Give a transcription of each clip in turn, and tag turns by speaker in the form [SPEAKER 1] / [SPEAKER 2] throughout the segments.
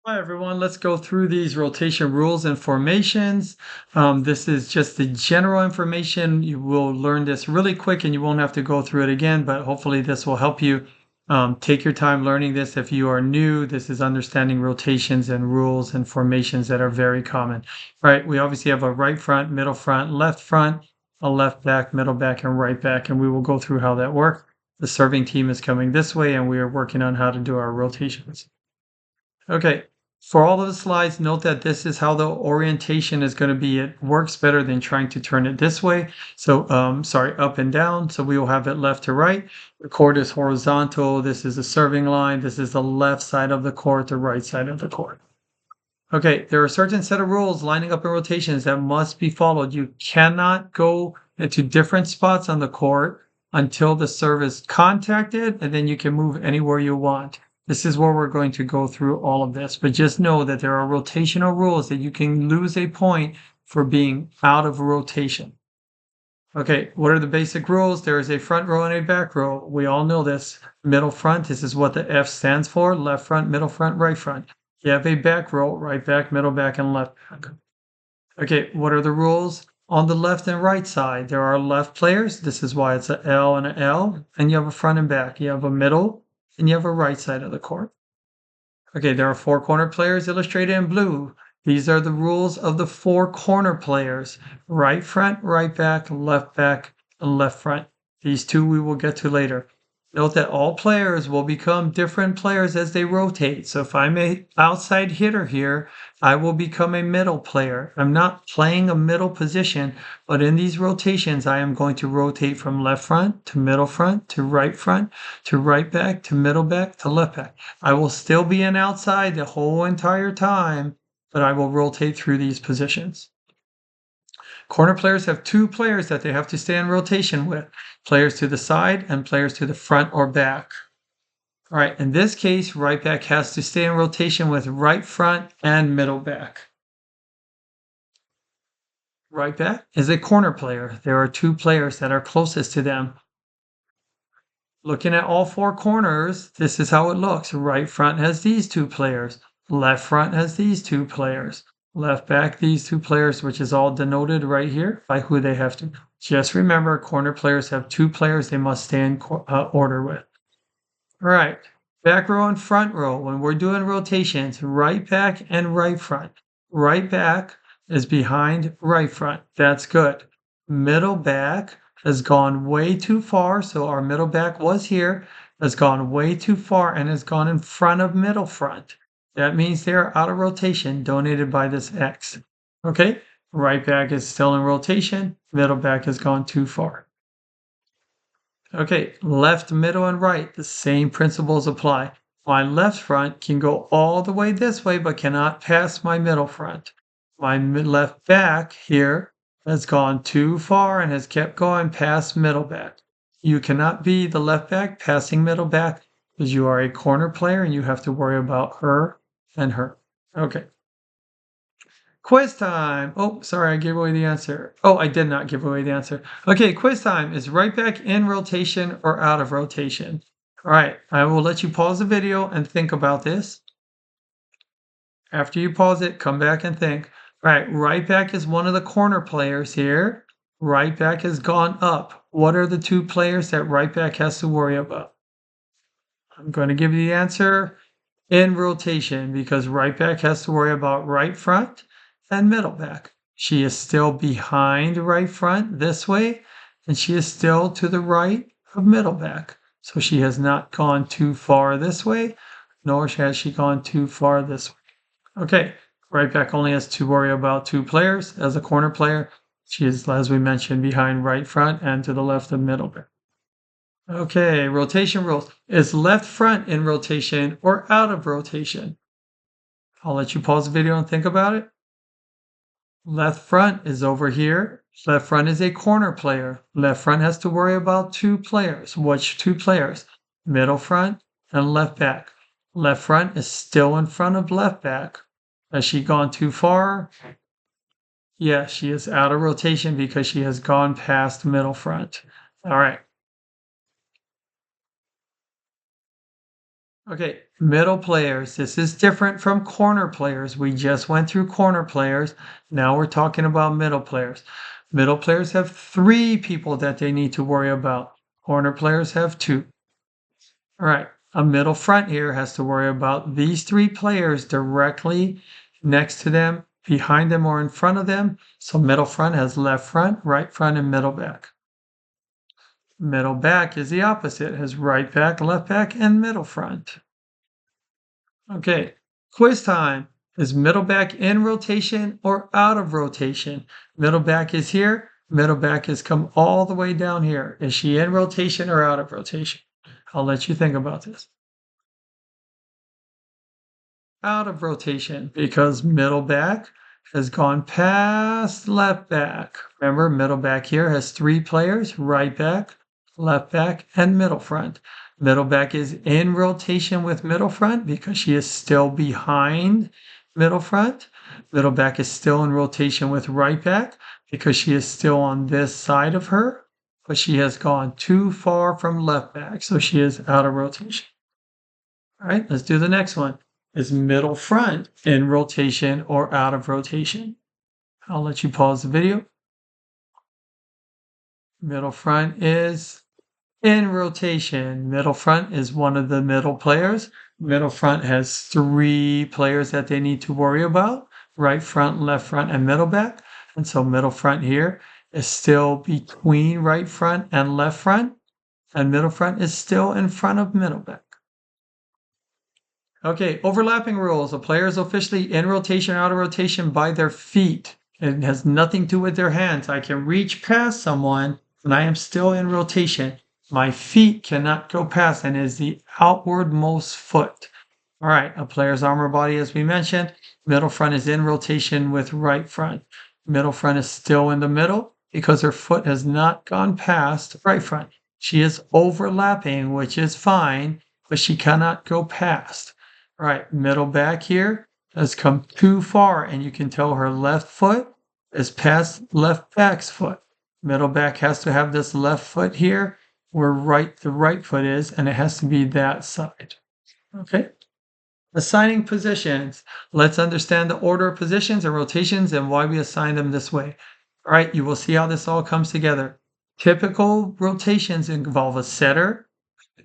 [SPEAKER 1] Hi everyone, let's go through these rotation rules and formations. This is just the general information. You will learn this really quick and you won't have to go through it again, but hopefully this will help you. Take your time learning this. If you are new, this is understanding rotations and rules and formations that are very common. All right, we obviously have a right front, front, a left back, middle back, and right back, and we will go through how that works. The serving team is coming this way and we are working on how to do our rotations. Okay, for all of the slides, note that this is how the orientation is going to be. It works better than trying to turn it this way. So, sorry, up and down. So we will have it left to right. The court is horizontal. This is the serving line. This is the left side of the court, the right side of the court. Okay, there are a certain set of rules lining up in rotations that must be followed. You cannot go into different spots on the court until the serve is contacted, and then you can move anywhere you want. This is where we're going to go through all of this, but just know that there are rotational rules that you can lose a point for being out of rotation. Okay, what are the basic rules? There is a front row and a back row. We all know this. Middle front, this is what the F stands for. Left front, middle front, right front. You have a back row, right back, middle back, and left back. Okay, what are the rules? On the left and right side, there are left players. This is why it's a L and a L. And you have a front and back. You have a middle, and you have a right side of the court. Okay, there are four corner players illustrated in blue. These are the rules of the four corner players. Right front, right back, and left front. These two we will get to later. Note that all players will become different players as they rotate. So if I'm a outside hitter here, I will become a middle player. I'm not playing a middle position, but in these rotations, I am going to rotate from left front to middle front to right back to middle back to left back. I will still be an outside the whole entire time, but I will rotate through these positions. Corner players have two players that they have to stay in rotation with, players to the side and players to the front or back. All right, in this case, right back has to stay in rotation with right front and middle back. Right back is a corner player. There are two players that are closest to them. Looking at all four corners, this is how it looks. Right front has these two players. Left front has these two players. Left back, these two players, which is all denoted right here by who they have to. Just remember, corner players have two players they must stay in order with. All right, back row and front row. When we're doing rotations, right back and right front. Right back is behind right front. That's good. Middle back has gone way too far. So our middle back was here, has gone way too far and has gone in front of middle front. That means they're out of rotation, donated by this X. Okay, right back is still in rotation. Middle back has gone too far. Okay, left, middle, and right, the same principles apply. My left front can go all the way this way, but cannot pass my middle front. My left back here has gone too far and has kept going past middle back. You cannot be the left back passing middle back because you are a corner player and you have to worry about her and her. Okay. Quiz time. Oh, sorry, I gave away the answer. Oh, I did not give away the answer. Okay, quiz time. Is right back in rotation or out of rotation? All right, I will let you pause the video and think about this. After you pause it, come back and think. All right back is one of the corner players here. Right back has gone up. What are the two players that right back has to worry about? I'm going to give you the answer in rotation because right back has to worry about right front and middle back. She is still behind right front this way, and she is still to the right of middle back. So she has not gone too far this way, nor has she gone too far this way. Okay, right back only has to worry about two players. As a corner player, she is, as we mentioned, behind right front and to the left of middle back. Okay, rotation rules. Is left front in rotation or out of rotation? I'll let you pause the video and think about it. Left front is over here. Left front is a corner player. Left front has to worry about two players. Which two players? Middle front and left back. Left front is still in front of left back. Has she gone too far? Yeah, she is out of rotation because she has gone past middle front. All right. Okay, middle players. This is different from corner players. We just went through corner players. Now we're talking about middle players. Middle players have 3 people that they need to worry about. Corner players have 2. All right, a middle front here has to worry about these 3 players directly next to them, behind them, or in front of them. So middle front has left front, right front, and middle back. Middle back is the opposite, it has right back, left back, and middle front. Okay, quiz time. Is middle back in rotation or out of rotation? Middle back is here. Middle back has come all the way down here. Is she in rotation or out of rotation? I'll let you think about this. Out of rotation because middle back has gone past left back. Remember, middle back here has 3 players, right back, left back, and middle front. Middle back is in rotation with middle front because she is still behind middle front. Middle back is still in rotation with right back because she is still on this side of her, but she has gone too far from left back, so she is out of rotation. All right, let's do the next one. Is middle front in rotation or out of rotation? I'll let you pause the video. Middle front is in rotation. Middle front is one of the middle players. Middle front has 3 players that they need to worry about, right front, left front, and middle back. And so middle front here is still between right front and left front, and middle front is still in front of middle back. Okay, overlapping rules. A player is officially in rotation or out of rotation by their feet. It has nothing to do with their hands. I can reach past someone and I am still in rotation. My feet cannot go past and is the outwardmost foot. All right, a player's armor body, as we mentioned, middle front is in rotation with right front. Middle front is still in the middle because her foot has not gone past right front. She is overlapping, which is fine, but she cannot go past. All right, middle back here has come too far, and you can tell her left foot is past left back's foot. Middle back has to have this left foot here where the right foot is, and it has to be that side. Okay. Assigning positions. Let's understand the order of positions and rotations and why we assign them this way. All right, you will see how this all comes together. Typical rotations involve a setter,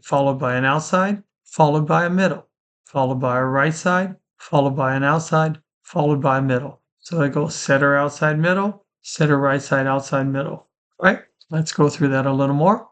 [SPEAKER 1] followed by an outside, followed by a middle, followed by a right side, followed by an outside, followed by a middle. So it goes setter, outside, middle, setter, right side, outside, middle. All right, let's go through that a little more.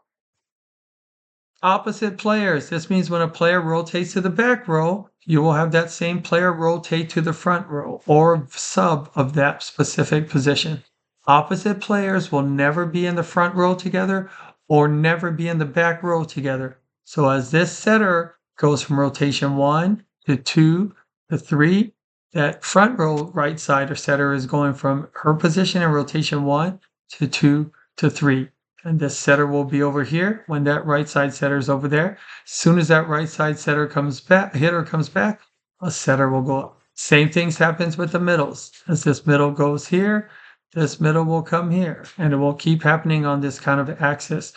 [SPEAKER 1] Opposite players. This means when a player rotates to the back row, you will have that same player rotate to the front row or sub of that specific position. Opposite players will never be in the front row together or never be in the back row together. So as this setter goes from rotation 1 to 2 to 3, that front row right side or setter is going from her position in rotation 1 to 2 to 3. And this setter will be over here when that right side setter is over there. As soon as that right side setter comes back, hitter comes back, a setter will go up. Same things happens with the middles. As this middle goes here, this middle will come here. And it will keep happening on this kind of axis.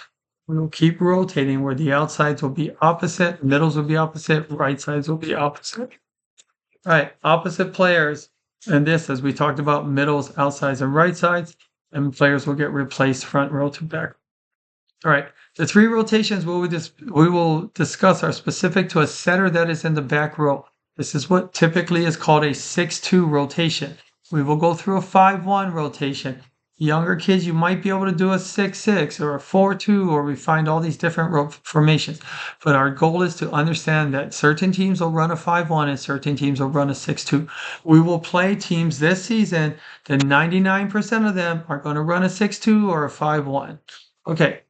[SPEAKER 1] We will keep rotating where the outsides will be opposite, middles will be opposite, right sides will be opposite. All right, opposite players. And this, as we talked about, middles, outsides, and right sides. And players will get replaced front row to back. All right, the 3 rotations we will discuss are specific to a setter that is in the back row. This is what typically is called a 6-2 rotation. We will go through a 5-1 rotation. Younger kids, you might be able to do a 6-6 or a 4-2, or we find all these different formations. But our goal is to understand that certain teams will run a 5-1 and certain teams will run a 6-2. We will play teams this season that 99% of them are going to run a 6-2 or a 5-1. Okay,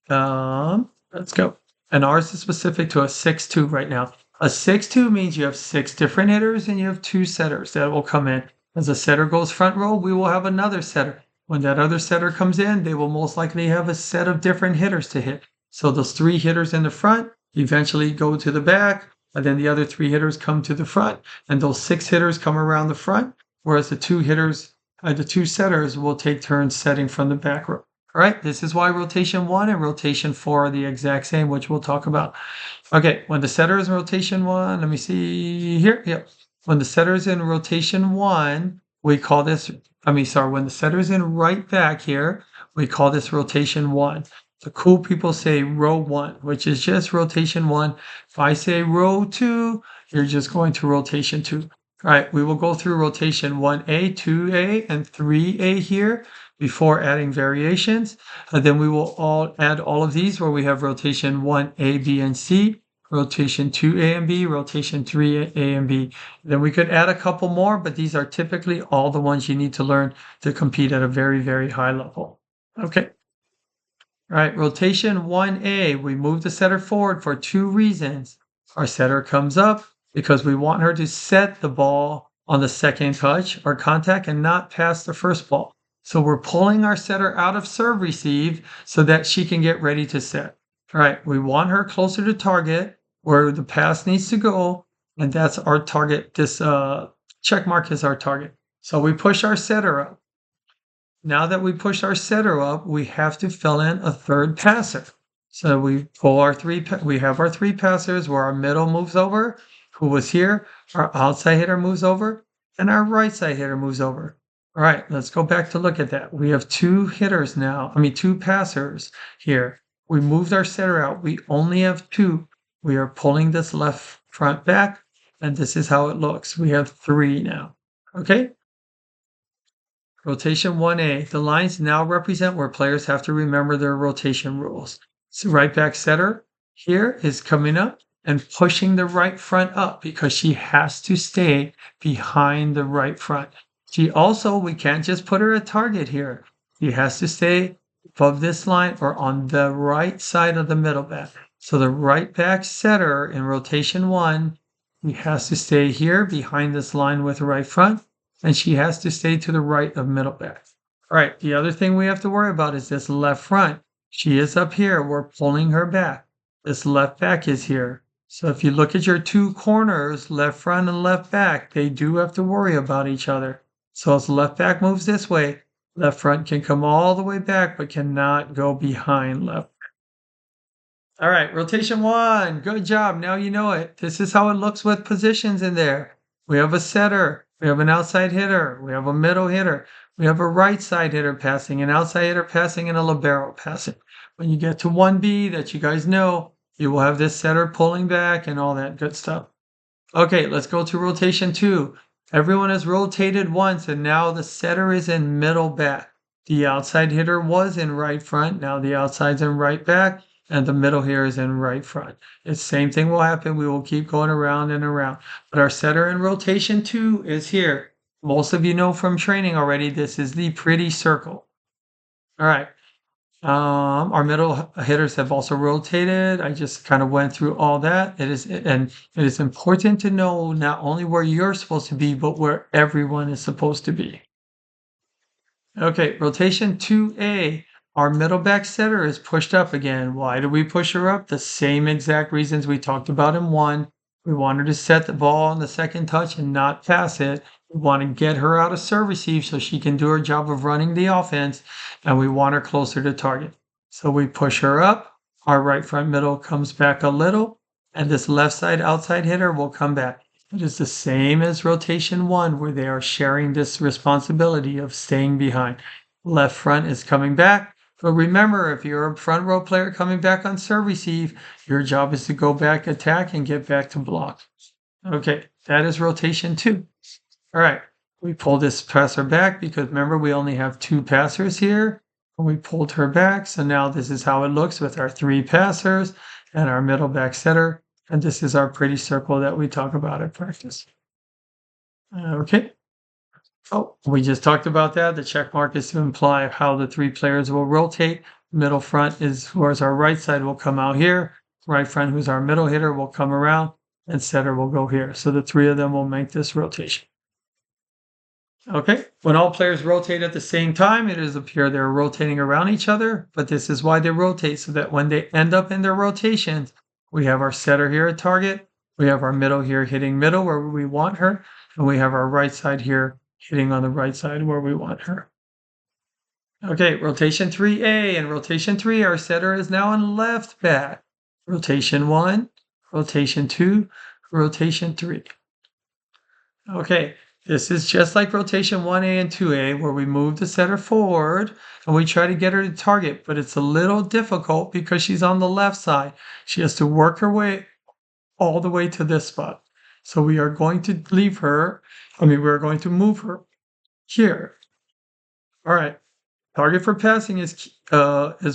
[SPEAKER 1] let's go. And ours is specific to a 6-2 right now. A 6-2 means you have 6 different hitters and you have 2 setters that will come in. As a setter goes front row, we will have another setter. When that other setter comes in, they will most likely have a set of different hitters to hit. So those 3 hitters in the front eventually go to the back, and then the other 3 hitters come to the front, and those 6 hitters come around the front, whereas the 2 setters will take turns setting from the back row. All right, this is why rotation 1 and rotation 4 are the exact same, which we'll talk about. Okay, when the setter is in rotation 1, let me see here. Yep. When the setter is in rotation 1, we call this, when the setter is in right back here, we call this rotation 1. The cool people say row 1, which is just rotation 1. If I say row 2, you're just going to rotation 2. All right, we will go through rotation 1A, 2A, and 3A here before adding variations. And then we will add all of these where we have rotation 1A, B, and C, rotation 2A and B, rotation 3A and B. Then we could add a couple more, but these are typically all the ones you need to learn to compete at a very, very high level. Okay. All right, rotation 1A, we move the setter forward for two reasons. Our setter comes up because we want her to set the ball on the second touch or contact and not pass the first ball. So we're pulling our setter out of serve receive so that she can get ready to set. All right, we want her closer to target where the pass needs to go, and that's our target. This check mark is our target. So we push our setter up. Now that we push our setter up, we have to fill in a third passer. So we pull our we have our three passers where our middle moves over, who was here, our outside hitter moves over, and our right side hitter moves over. All right, let's go back to look at that. We have two hitters now, two passers here. We moved our setter out. We only have two. We are pulling this left front back, and this is how it looks. We have three now. Okay? Rotation 1A. The lines now represent where players have to remember their rotation rules. So right back setter here is coming up and pushing the right front up because she has to stay behind the right front. We can't just put her at target here. She has to stay above this line or on the right side of the middle back. So the right back setter in rotation 1, he has to stay here behind this line with the right front, and she has to stay to the right of middle back. All right, the other thing we have to worry about is this left front. She is up here. We're pulling her back. This left back is here. So if you look at your two corners, left front and left back, they do have to worry about each other. So as left back moves this way, left front can come all the way back, but cannot go behind left. All right, rotation 1. Good job. Now you know it. This is how it looks with positions in there. We have a setter. We have an outside hitter. We have a middle hitter. We have a right side hitter passing, an outside hitter passing, and a libero passing. When you get to 1B that you guys know, you will have this setter pulling back and all that good stuff. Okay, let's go to rotation 2. Everyone has rotated once, and now the setter is in middle back. The outside hitter was in right front. Now the outside's in right back, and the middle here is in right front. The same thing will happen. We will keep going around and around. But our setter in rotation 2 is here. Most of you know from training already, this is the pretty circle. All right. Our middle hitters have also rotated. I just kind of went through all that. It is important to know not only where you're supposed to be, but where everyone is supposed to be. Okay, rotation 2A. Our middle back setter is pushed up again. Why do we push her up? The same exact reasons we talked about in 1. We want her to set the ball on the second touch and not pass it. We want to get her out of serve receive so she can do her job of running the offense, and we want her closer to target. So we push her up. Our right front middle comes back a little, and this left side outside hitter will come back. It is the same as rotation 1, where they are sharing this responsibility of staying behind. Left front is coming back. But remember, if you're a front row player coming back on serve receive, your job is to go back, attack, and get back to block. Okay, that is rotation 2. All right, we pull this passer back because remember, we only have 2 passers here. And we pulled her back. So now this is how it looks with our 3 passers and our middle back setter. And this is our pretty circle that we talk about at practice. Okay. Oh, we just talked about that. The check mark is to imply how the 3 players will rotate. Middle front is where's our right side will come out here. Right front, who's our middle hitter, will come around, and setter will go here. So the 3 of them will make this rotation. Okay, when all players rotate at the same time, it does appear they're rotating around each other, but this is why they rotate, so that when they end up in their rotations, we have our setter here at target, we have our middle here hitting middle where we want her, and we have our right side here hitting on the right side where we want her. Okay, rotation 3A and rotation 3, our setter is now in left back. Rotation 1, rotation 2, rotation 3. Okay, this is just like rotation 1A and 2A where we move the setter forward and we try to get her to target, but it's a little difficult because she's on the left side. She has to work her way all the way to this spot. So we are going to leave her, we're going to move her here. All right. Target for passing is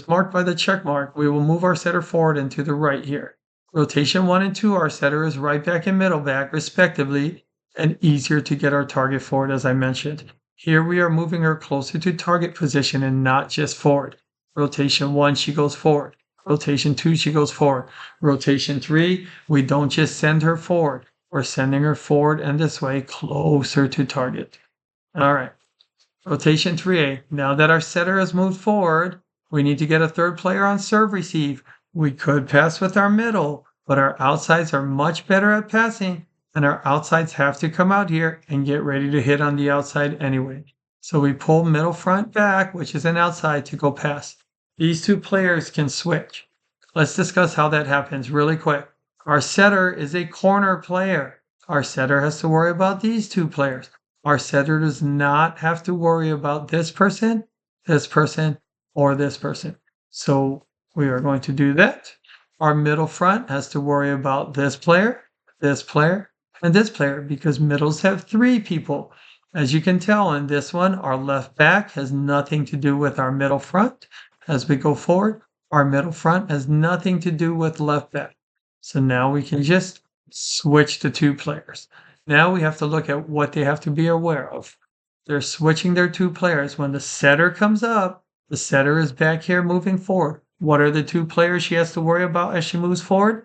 [SPEAKER 1] marked by the check mark. We will move our setter forward and to the right here. Rotation 1 and 2, our setter is right back and middle back, respectively, and easier to get our target forward, as I mentioned. Here we are moving her closer to target position and not just forward. Rotation 1, she goes forward. Rotation 2, she goes forward. Rotation 3, we don't just send her forward. We're sending her forward and this way closer to target. All right. Rotation 3A. Now that our setter has moved forward, we need to get a third player on serve receive. We could pass with our middle, but our outsides are much better at passing, and our outsides have to come out here and get ready to hit on the outside anyway. So we pull middle front back, which is an outside, to go pass. These two players can switch. Let's discuss how that happens really quick. Our setter is a corner player. Our setter has to worry about these two players. Our setter does not have to worry about this person, or this person. So we are going to do that. Our middle front has to worry about this player, and this player because middles have 3 people. As you can tell in this one, our left back has nothing to do with our middle front. As we go forward, our middle front has nothing to do with left back. So now we can just switch the 2 players. Now we have to look at what they have to be aware of. They're switching their 2 players. When the setter comes up, the setter is back here moving forward. What are the 2 players she has to worry about as she moves forward?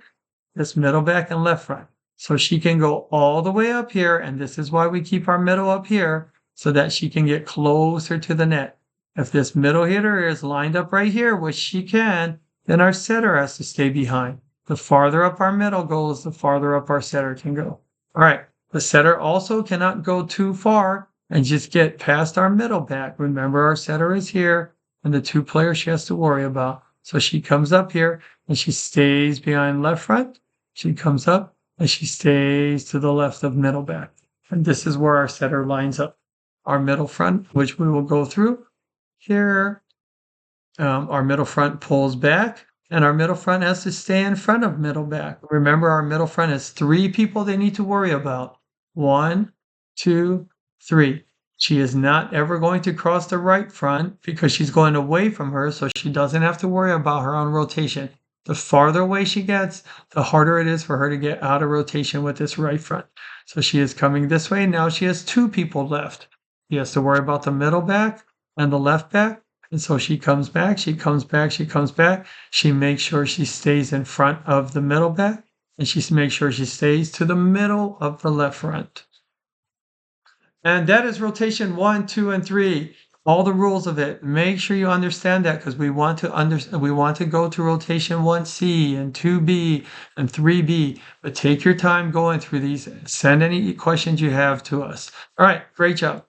[SPEAKER 1] This middle back and left front. So she can go all the way up here, and this is why we keep our middle up here, so that she can get closer to the net. If this middle hitter is lined up right here, which she can, then our setter has to stay behind. The farther up our middle goes, the farther up our setter can go. All right. The setter also cannot go too far and just get past our middle back. Remember, our setter is here and the 2 players she has to worry about. So she comes up here and she stays behind left front. She comes up and she stays to the left of middle back. And this is where our setter lines up. Our middle front, which we will go through here. Our middle front pulls back. And our middle front has to stay in front of middle back. Remember, our middle front has 3 people they need to worry about. 1, 2, 3. She is not ever going to cross the right front because she's going away from her, so she doesn't have to worry about her on rotation. The farther away she gets, the harder it is for her to get out of rotation with this right front. So she is coming this way. Now she has 2 people left. She has to worry about the middle back and the left back. And so she comes back, she comes back, she comes back. She makes sure she stays in front of the middle back, and she makes sure she stays to the middle of the left front. And that is rotation 1, 2, and 3. All the rules of it. Make sure you understand that because we want to go to rotation 1C and 2B and 3B. But take your time going through these. Send any questions you have to us. All right, great job.